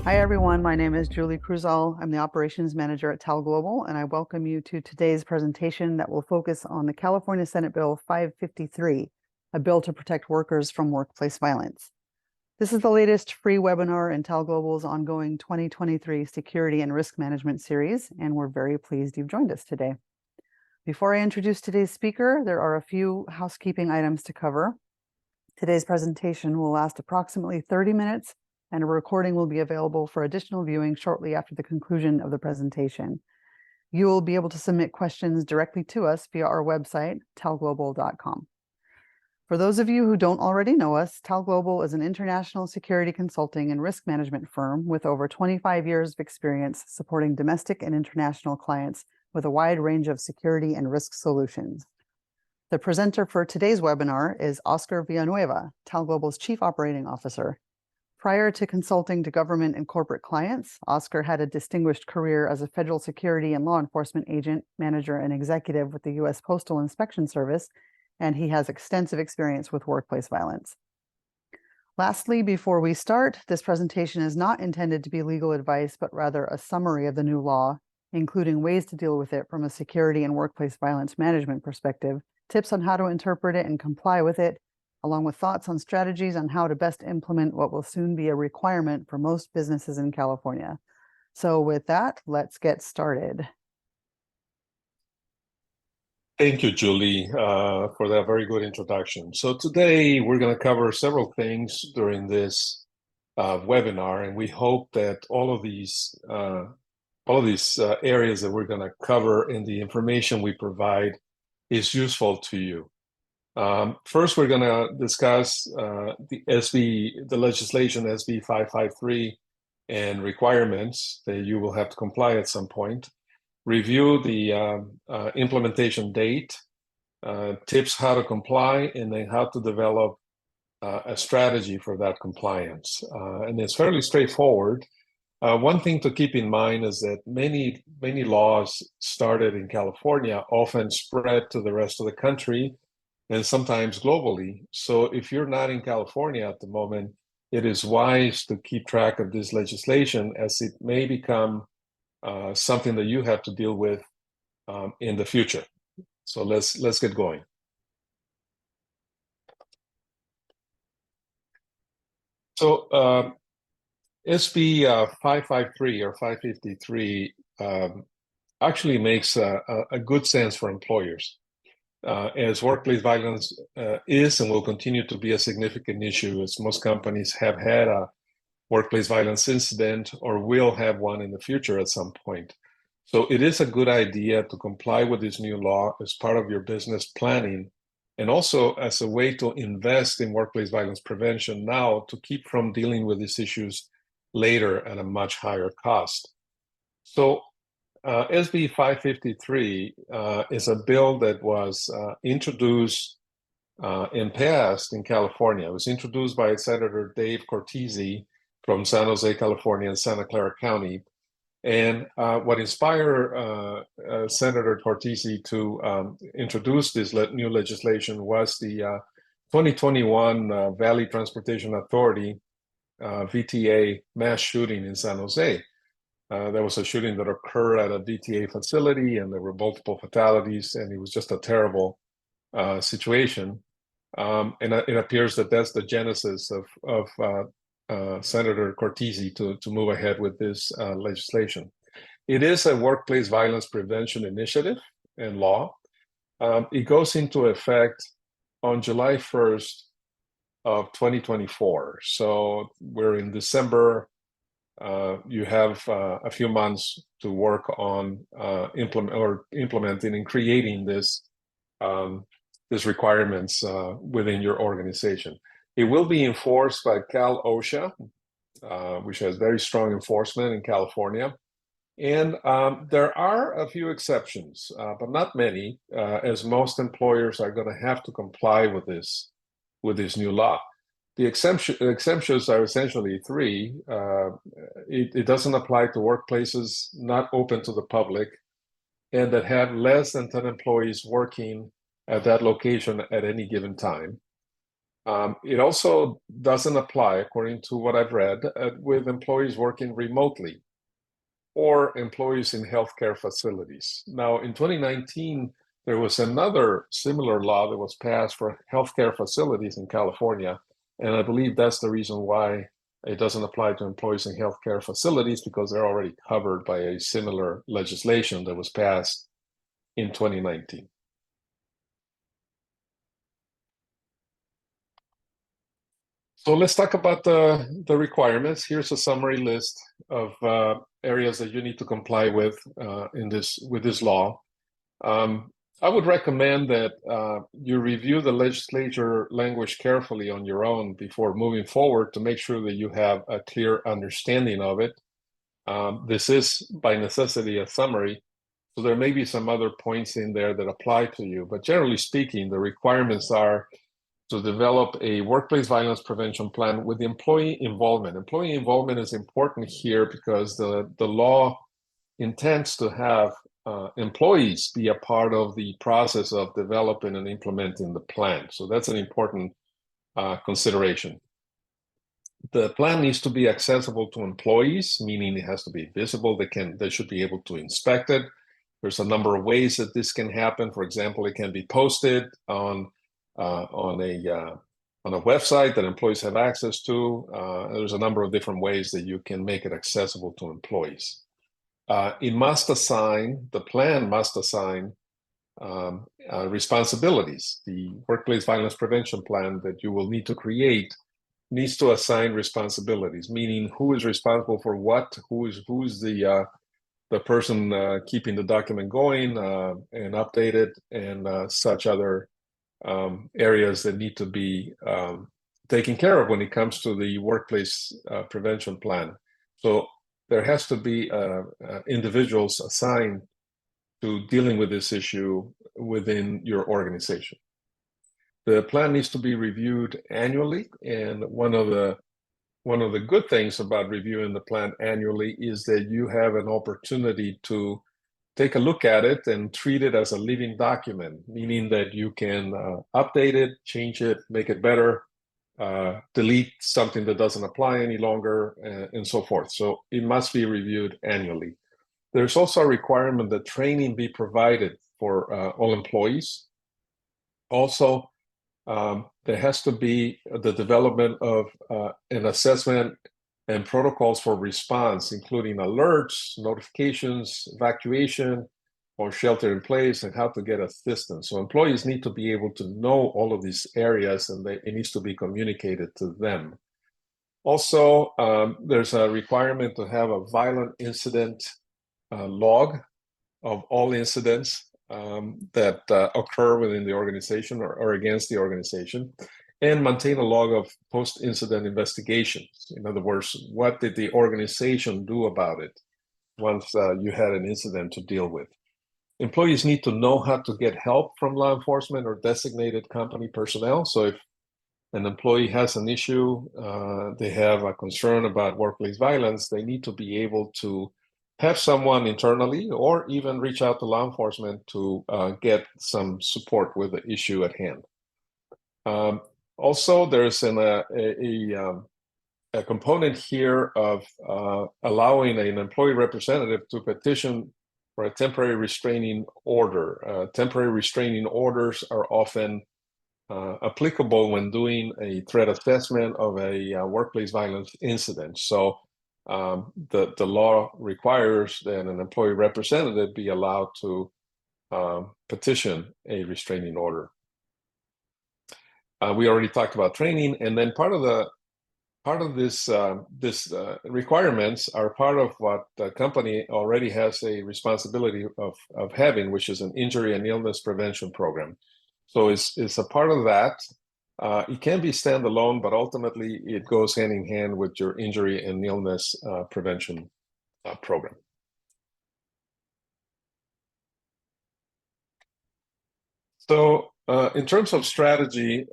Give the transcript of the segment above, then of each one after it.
Hi, everyone. My name is Julie Cruzal. I'm the Operations Manager at TAL Global, and I welcome you to today's presentation that will focus on the California Senate Bill 553, a bill to protect workers from workplace violence. This is the latest free webinar in TAL Global's ongoing 2023 Security and Risk Management series, and we're very pleased you've joined us today. Before I introduce today's speaker, there are a few housekeeping items to cover. Today's presentation will last approximately 30 minutes, and a recording will be available for additional viewing shortly after the conclusion of the presentation. You will be able to submit questions directly to us via our website, talglobal.com. For those of you who don't already know us, TAL Global is an international security consulting and risk management firm with over 25 years of experience supporting domestic and international clients with a wide range of security and risk solutions. The presenter for today's webinar is Oscar Villanueva, TAL Global's Chief Operating Officer. Prior to consulting to government and corporate clients, Oscar had a distinguished career as a federal security and law enforcement agent, manager, and executive with the U.S. Postal Inspection Service, and he has extensive experience with workplace violence. Lastly, before we start, this presentation is not intended to be legal advice, but rather a summary of the new law, including ways to deal with it from a security and workplace violence management perspective, tips on how to interpret it and comply with it, along with thoughts on strategies on how to best implement what will soon be a requirement for most businesses in California. So with that, let's get started. Thank you, Julie, for that very good introduction. So today we're going to cover several things during this webinar, and we hope that all of these areas that we're going to cover in the information we provide is useful to you. First, we're going to discuss the legislation SB 553 and requirements that you will have to comply at some point. Review the implementation date, tips how to comply, and then how to develop a strategy for that compliance. And it's fairly straightforward. One thing to keep in mind is that many laws started in California often spread to the rest of the country and sometimes globally. So if you're not in California at the moment, it is wise to keep track of this legislation as it may become something that you have to deal with in the future. So let's get going. So SB 553 or 553 actually makes a good sense for employers. As workplace violence is and will continue to be a significant issue, as most companies have had a workplace violence incident or will have one in the future at some point. So it is a good idea to comply with this new law as part of your business planning, and also as a way to invest in workplace violence prevention now to keep from dealing with these issues later at a much higher cost. So SB 553 is a bill that was introduced and passed in California. It was introduced by Senator Dave Cortese from San Jose, California, and Santa Clara County. And what inspired Senator Cortese to introduce this new legislation was the 2021 Valley Transportation Authority, VTA, mass shooting in San Jose. There was a shooting that occurred at a VTA facility, and there were multiple fatalities, and it was just a terrible situation. And it appears that that's the genesis of Senator Cortese to move ahead with this legislation. It is a workplace violence prevention initiative and law. It goes into effect on July 1st of 2024. So we're in December. You have a few months to work on implementing and creating these requirements within your organization. It will be enforced by Cal OSHA, which has very strong enforcement in California. And there are a few exceptions, but not many, as most employers are going to have to comply with this new law. The exemptions are essentially three. It doesn't apply to workplaces not open to the public and that have less than 10 employees working at that location at any given time. It also doesn't apply, according to what I've read, with employees working remotely or employees in healthcare facilities. Now, in 2019, there was another similar law that was passed for healthcare facilities in California, and I believe that's the reason why it doesn't apply to employees in healthcare facilities, because they're already covered by a similar legislation that was passed in 2019. So let's talk about the requirements. Here's a summary list of areas that you need to comply with with this law. I would recommend that you review the legislature language carefully on your own before moving forward to make sure that you have a clear understanding of it. This is by necessity a summary, so there may be some other points in there that apply to you, but generally speaking, the requirements are to develop a workplace violence prevention plan with employee involvement. Employee involvement is important here because the law intends to have employees be a part of the process of developing and implementing the plan. So that's an important consideration. The plan needs to be accessible to employees, meaning it has to be visible. They should be able to inspect it. There's a number of ways that this can happen. For example, it can be posted on a website that employees have access to. There's a number of different ways that you can make it accessible to employees. The plan must assign responsibilities. The workplace violence prevention plan that you will need to create needs to assign responsibilities, meaning who is responsible for what, who's the person keeping the document going and updated, and such other areas that need to be taken care of when it comes to the workplace prevention plan. So there has to be individuals assigned to dealing with this issue within your organization. The plan needs to be reviewed annually, and one of the good things about reviewing the plan annually is that you have an opportunity to take a look at it and treat it as a living document, meaning that you can update it, change it, make it better, delete something that doesn't apply any longer, and so forth. So it must be reviewed annually. There's also a requirement that training be provided for all employees. Also, there has to be the development of an assessment and protocols for response, including alerts, notifications, evacuation, or shelter in place, and how to get assistance. So employees need to be able to know all of these areas, and it needs to be communicated to them. Also, there's a requirement to have a violent incident log of all incidents that occur within the organization or against the organization, and maintain a log of post-incident investigations. In other words, what did the organization do about it once you had an incident to deal with? Employees need to know how to get help from law enforcement or designated company personnel. So if an employee has an issue, they have a concern about workplace violence, they need to be able to have someone internally or even reach out to law enforcement to get some support with the issue at hand. Also, there's a component here of allowing an employee representative to petition for a temporary restraining order. Temporary restraining orders are often applicable when doing a threat assessment of a workplace violence incident. So the law requires that an employee representative be allowed to petition a restraining order. We already talked about training, and then part of this requirements are part of what the company already has a responsibility of having, which is an injury and illness prevention program. So it's a part of that. It can be standalone, but ultimately it goes hand in hand with your injury and illness prevention program. So in terms of strategy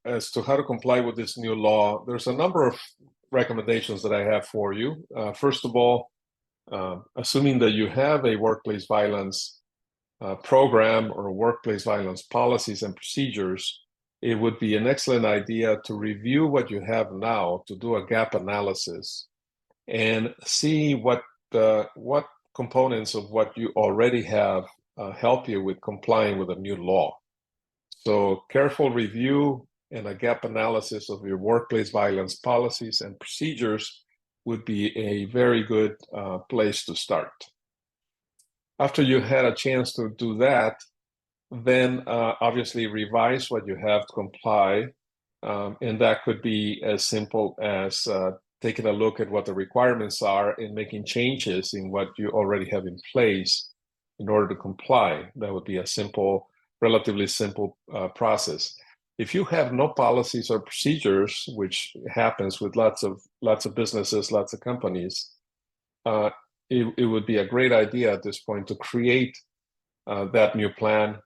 as to how to comply with this new law, there's a number of recommendations that I have for you. First of all, assuming that you have a workplace violence program or workplace violence policies and procedures, it would be an excellent idea to review what you have now, to do a gap analysis, and see what components of what you already have help you with complying with a new law. So careful review and a gap analysis of your workplace violence policies and procedures would be a very good place to start. After you had a chance to do that, then obviously revise what you have to comply. And that could be as simple as taking a look at what the requirements are and making changes in what you already have in place in order to comply. That would be a simple, relatively simple process. If you have no policies or procedures, which happens with lots of businesses, lots of companies, it would be a great idea at this point to create that new plan,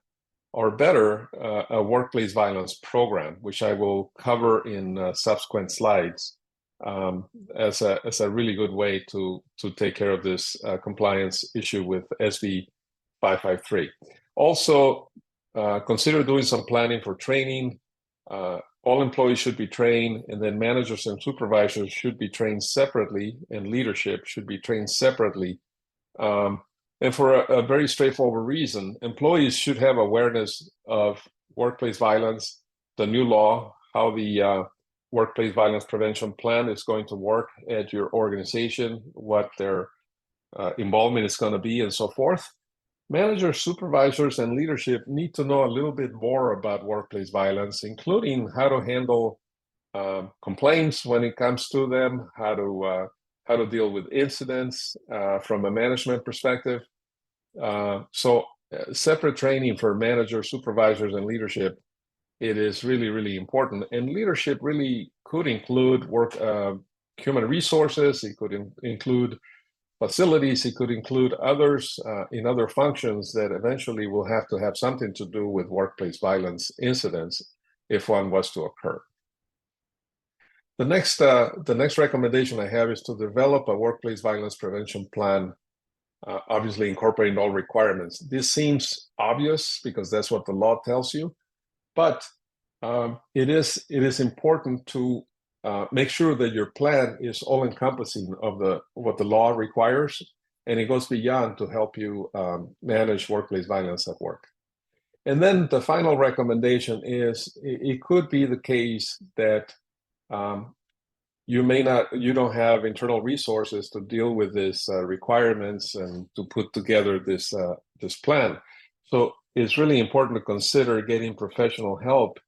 or better, a workplace violence program, which I will cover in subsequent slides as a really good way to take care of this compliance issue with SB 553. Also, consider doing some planning for training. All employees should be trained, and then managers and supervisors should be trained separately, and leadership should be trained separately. And for a very straightforward reason, employees should have awareness of workplace violence, the new law, how the workplace violence prevention plan is going to work at your organization, what their involvement is going to be, and so forth. Managers, supervisors, and leadership need to know a little bit more about workplace violence, including how to handle complaints when it comes to them, how to deal with incidents from a management perspective. So separate training for managers, supervisors, and leadership, it is really, really important. And leadership really could include human resources. It could include facilities. It could include others in other functions that eventually will have to have something to do with workplace violence incidents if one was to occur. The next recommendation I have is to develop a workplace violence prevention plan, obviously incorporating all requirements. This seems obvious because that's what the law tells you, but it is important to make sure that your plan is all-encompassing of what the law requires, and it goes beyond to help you manage workplace violence at work. And then the final recommendation is it could be the case that you don't have internal resources to deal with these requirements and to put together this plan. So it's really important to consider getting professional help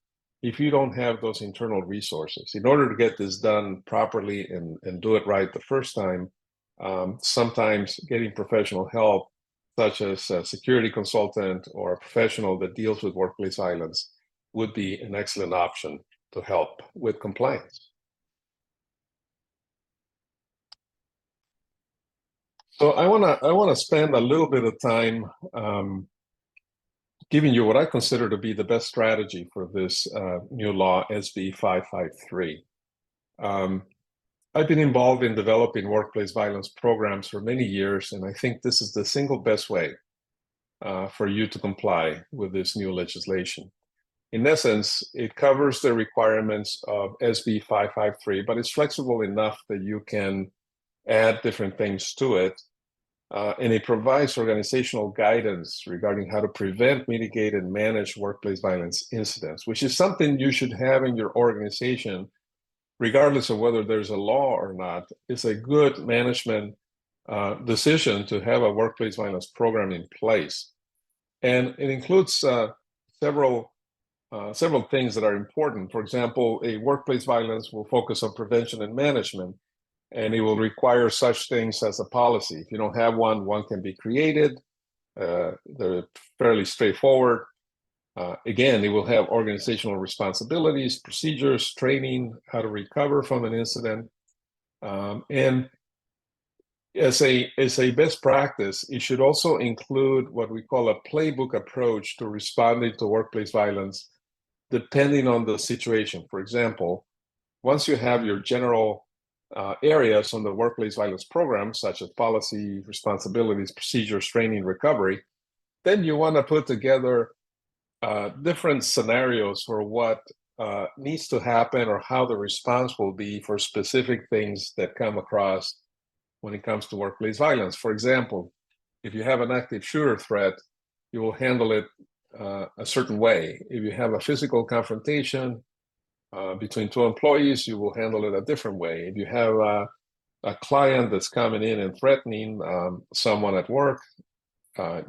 if you don't have those internal resources. In order to get this done properly and do it right the first time, sometimes getting professional help, such as a security consultant or a professional that deals with workplace violence, would be an excellent option to help with compliance. So I want to spend a little bit of time giving you what I consider to be the best strategy for this new law, SB 553. I've been involved in developing workplace violence programs for many years, and I think this is the single best way for you to comply with this new legislation. In essence, it covers the requirements of SB 553, but it's flexible enough that you can add different things to it. And it provides organizational guidance regarding how to prevent, mitigate, and manage workplace violence incidents, which is something you should have in your organization, regardless of whether there's a law or not. It's a good management decision to have a workplace violence program in place. And it includes several things that are important. For example, a workplace violence will focus on prevention and management, and it will require such things as a policy. If you don't have one can be created. They're fairly straightforward. Again, it will have organizational responsibilities, procedures, training, how to recover from an incident. And as a best practice, it should also include what we call a playbook approach to responding to workplace violence, depending on the situation. For example, once you have your general areas on the workplace violence program, such as policy, responsibilities, procedures, training, recovery, then you want to put together different scenarios for what needs to happen or how the response will be for specific things that come across when it comes to workplace violence. For example, if you have an active shooter threat, you will handle it a certain way. If you have a physical confrontation between two employees, you will handle it a different way. If you have a client that's coming in and threatening someone at work,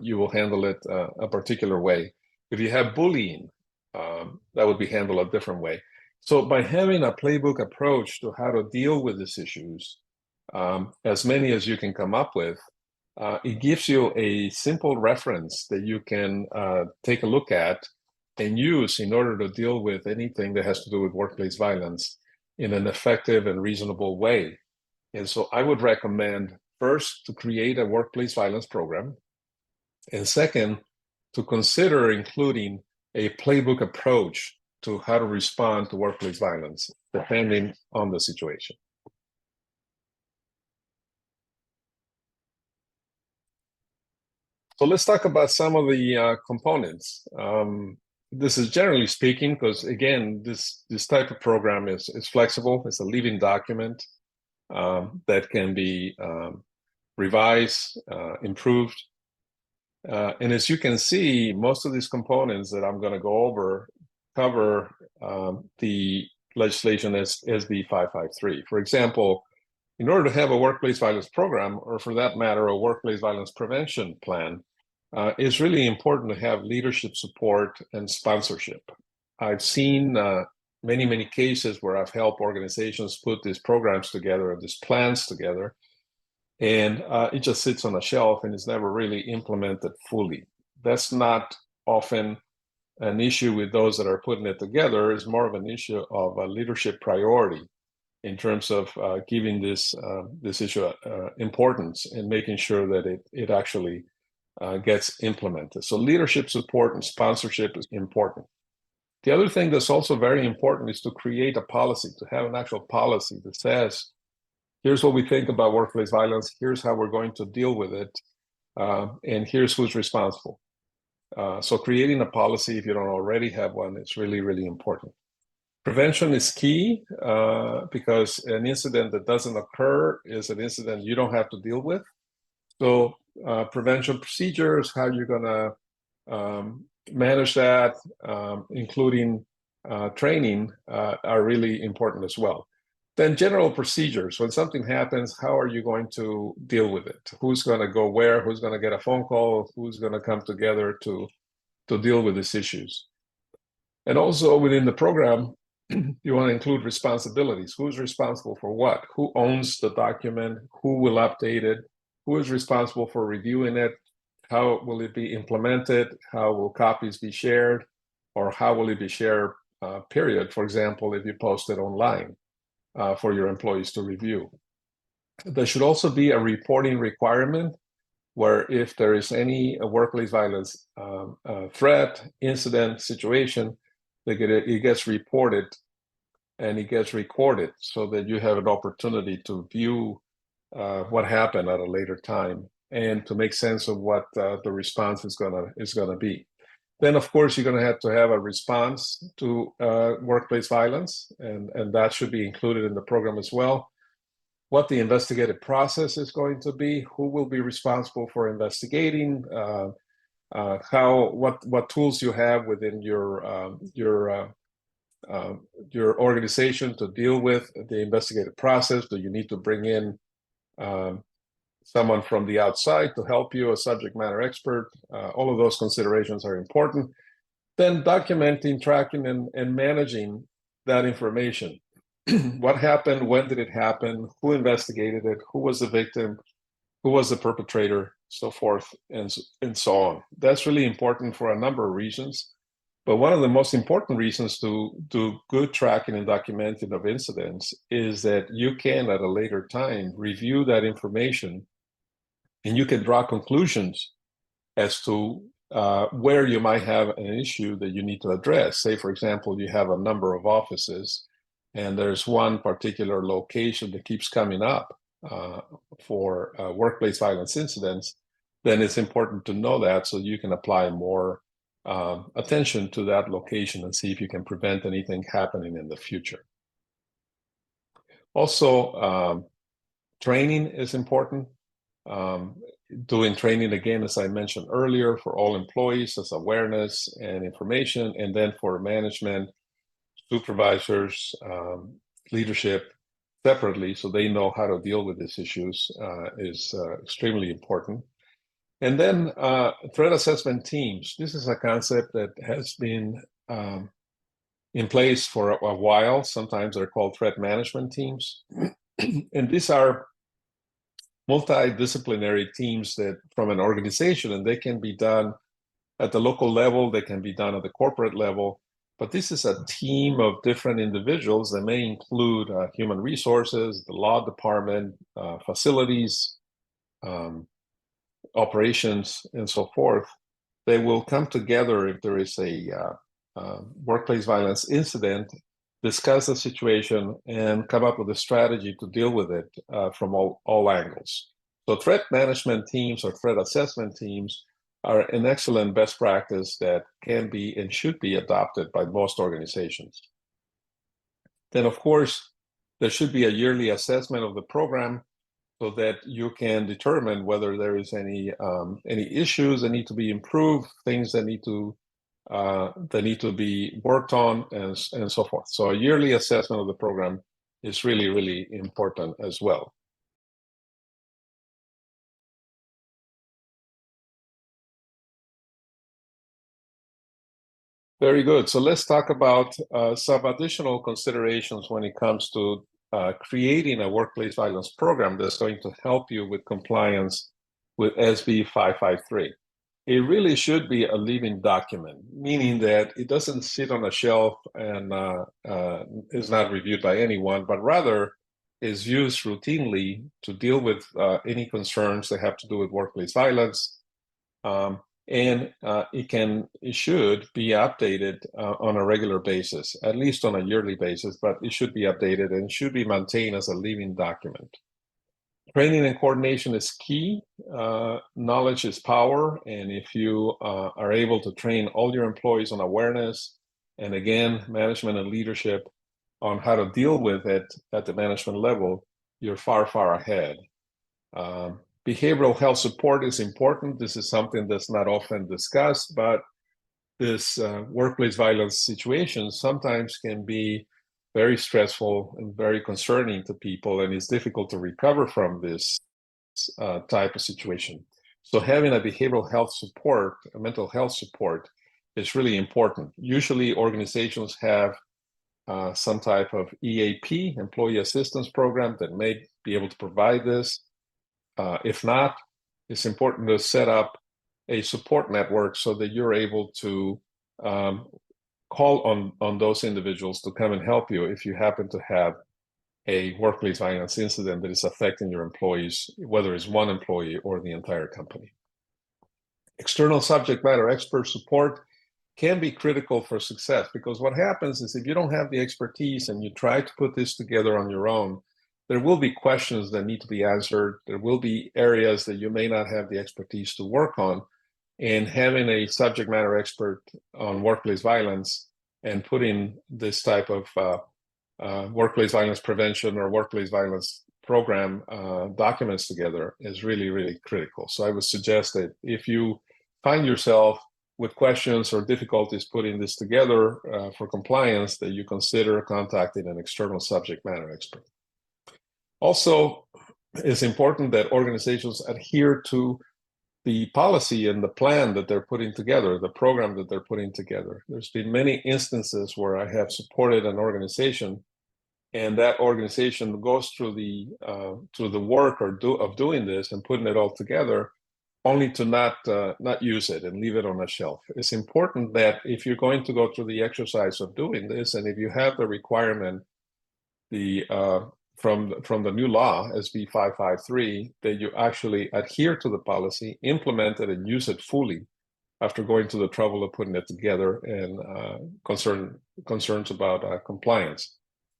you will handle it a particular way. If you have bullying, that would be handled a different way. So by having a playbook approach to how to deal with these issues, as many as you can come up with, it gives you a simple reference that you can take a look at and use in order to deal with anything that has to do with workplace violence in an effective and reasonable way. And so I would recommend first to create a workplace violence program, and second, to consider including a playbook approach to how to respond to workplace violence, depending on the situation. So let's talk about some of the components. This is generally speaking, because again, this type of program is flexible. It's a living document that can be revised, improved. And as you can see, most of these components that I'm going to go over cover the legislation as SB 553. For example, in order to have a workplace violence program, or for that matter, a workplace violence prevention plan, it's really important to have leadership support and sponsorship. I've seen many, many cases where I've helped organizations put these programs together and these plans together, and it just sits on a shelf and is never really implemented fully. That's not often an issue with those that are putting it together. It's more of an issue of a leadership priority in terms of giving this issue importance and making sure that it actually gets implemented. So leadership support and sponsorship is important. The other thing that's also very important is to create a policy, to have an actual policy that says, here's what we think about workplace violence, here's how we're going to deal with it, and here's who's responsible. So creating a policy, if you don't already have one, is really, really important. Prevention is key because an incident that doesn't occur is an incident you don't have to deal with. So prevention procedures, how you're going to manage that, including training, are really important as well. Then general procedures. When something happens, how are you going to deal with it? Who's going to go where? Who's going to get a phone call? Who's going to come together to deal with these issues? And also within the program, you want to include responsibilities. Who's responsible for what? Who owns the document? Who will update it? Who is responsible for reviewing it? How will it be implemented? How will copies be shared? Or how will it be shared, period? For example, if you post it online for your employees to review. There should also be a reporting requirement where if there is any workplace violence threat, incident, situation, it gets reported and it gets recorded so that you have an opportunity to view what happened at a later time and to make sense of what the response is gonna be. Then, of course, you're going to have a response to workplace violence, and that should be included in the program as well. What the investigative process is going to be, who will be responsible for investigating, what tools you have within your organization to deal with the investigative process. Do you need to bring in someone from the outside to help you, a subject matter expert? All of those considerations are important. Then documenting, tracking, and managing that information. What happened? When did it happen? Who investigated it? Who was the victim? Who was the perpetrator? So forth and so on. That's really important for a number of reasons. But one of the most important reasons to do good tracking and documenting of incidents is that you can, at a later time, review that information and you can draw conclusions as to where you might have an issue that you need to address. Say, for example, you have a number of offices and there's one particular location that keeps coming up for workplace violence incidents, then it's important to know that so you can apply more attention to that location and see if you can prevent anything happening in the future. Also, training is important. Doing training, again, as I mentioned earlier, for all employees as awareness and information, and then for management, supervisors, leadership separately, so they know how to deal with these issues is extremely important. And then threat assessment teams. This is a concept that has been in place for a while. Sometimes they're called threat management teams. And these are multidisciplinary teams that from an organization, and they can be done at the local level, they can be done at the corporate level, but this is a team of different individuals that may include human resources, the law department, facilities, operations, and so forth. They will come together if there is a workplace violence incident, discuss the situation, and come up with a strategy to deal with it from all angles. So threat management teams or threat assessment teams are an excellent best practice that can be and should be adopted by most organizations. Then, of course, there should be a yearly assessment of the program so that you can determine whether there is any issues that need to be improved, things that need to be worked on, and so forth. So a yearly assessment of the program is really, really important as well. Very good. So let's talk about some additional considerations when it comes to creating a workplace violence program that's going to help you with compliance with SB 553. It really should be a living document, meaning that it doesn't sit on a shelf and is not reviewed by anyone, but rather is used routinely to deal with any concerns that have to do with workplace violence. And it should be updated on a regular basis, at least on a yearly basis, but it should be updated and should be maintained as a living document. Training and coordination is key. Knowledge is power. And if you are able to train all your employees on awareness, and again, management and leadership on how to deal with it at the management level, you're far, far ahead. Behavioral health support is important. This is something that's not often discussed, but this workplace violence situation sometimes can be very stressful and very concerning to people, and it's difficult to recover from this type of situation. So having a behavioral health support, a mental health support, is really important. Usually organizations have some type of EAP, employee assistance program, that may be able to provide this. If not, it's important to set up a support network so that you're able to call on those individuals to come and help you if you happen to have a workplace violence incident that is affecting your employees, whether it's one employee or the entire company. External subject matter expert support can be critical for success, because what happens is if you don't have the expertise and you try to put this together on your own, there will be questions that need to be answered. There will be areas that you may not have the expertise to work on. And having a subject matter expert on workplace violence and putting this type of workplace violence prevention or workplace violence program documents together is really, really critical. So I would suggest that if you find yourself with questions or difficulties putting this together for compliance, that you consider contacting an external subject matter expert. Also, it's important that organizations adhere to the policy and the plan that they're putting together, the program that they're putting together. There's been many instances where I have supported an organization, and that organization goes through the work of doing this and putting it all together, only to not use it and leave it on a shelf. It's important that if you're going to go through the exercise of doing this, and if you have the requirement, from the new law, SB 553, that you actually adhere to the policy, implement it, and use it fully after going to the trouble of putting it together, and concerns about compliance.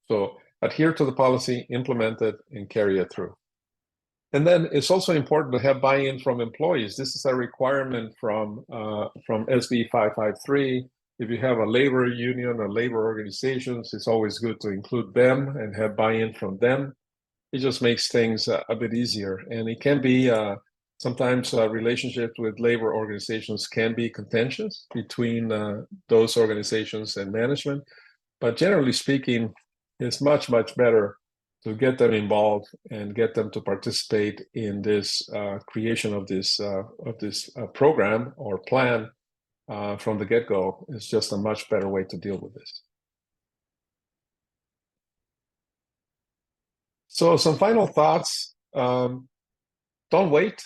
So adhere to the policy, implement it, and carry it through. And then it's also important to have buy-in from employees. This is a requirement from SB 553. If you have a labor union or labor organizations, it's always good to include them and have buy-in from them. It just makes things a bit easier. And it can be sometimes relationships with labor organizations can be contentious between those organizations and management. But generally speaking, it's much, much better to get them involved and get them to participate in this creation of this program or plan from the get-go. It's just a much better way to deal with this. So some final thoughts. Don't wait.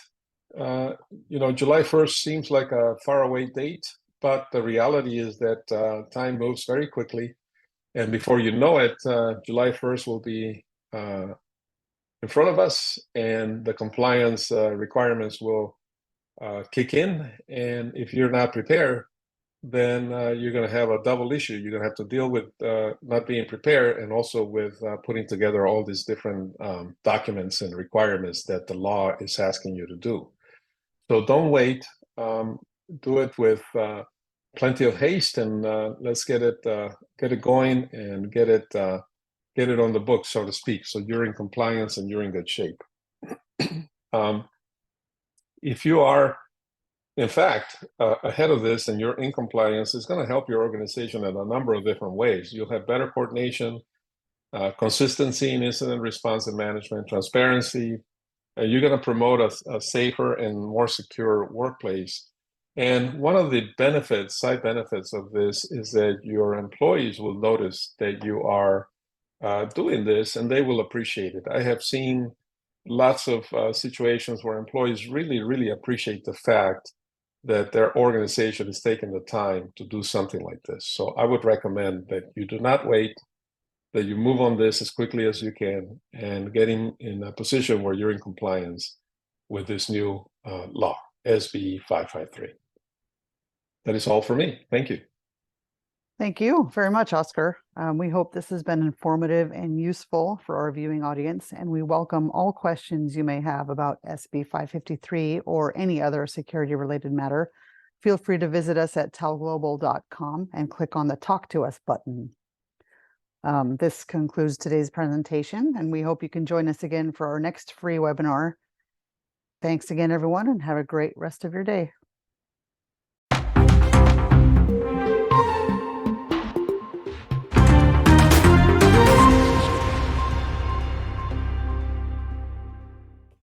July 1st seems like a faraway date, but the reality is that time moves very quickly. And before you know it, July 1st will be in front of us, and the compliance requirements will kick in. And if you're not prepared, then you're going to have a double issue. You're going to have to deal with not being prepared and also with putting together all these different documents and requirements that the law is asking you to do. So don't wait. Do it with plenty of haste, and let's get it going and get it on the book, so to speak. So you're in compliance and you're in good shape. If you are, in fact, ahead of this and you're in compliance, it's going to help your organization in a number of different ways. You'll have better coordination, consistency in incident response and management, transparency. You're going to promote a safer and more secure workplace. And one of the side benefits of this is that your employees will notice that you are doing this, and they will appreciate it. I have seen lots of situations where employees really, really appreciate the fact that their organization is taking the time to do something like this. So I would recommend that you do not wait, that you move on this as quickly as you can and getting in a position where you're in compliance with this new law, SB 553. That is all for me. Thank you. Thank you very much, Oscar. We hope this has been informative and useful for our viewing audience, and we welcome all questions you may have about SB 553 or any other security-related matter. Feel free to visit us at talglobal.com and click on the Talk to Us button. This concludes today's presentation, and we hope you can join us again for our next free webinar. Thanks again, everyone, and have a great rest of your day.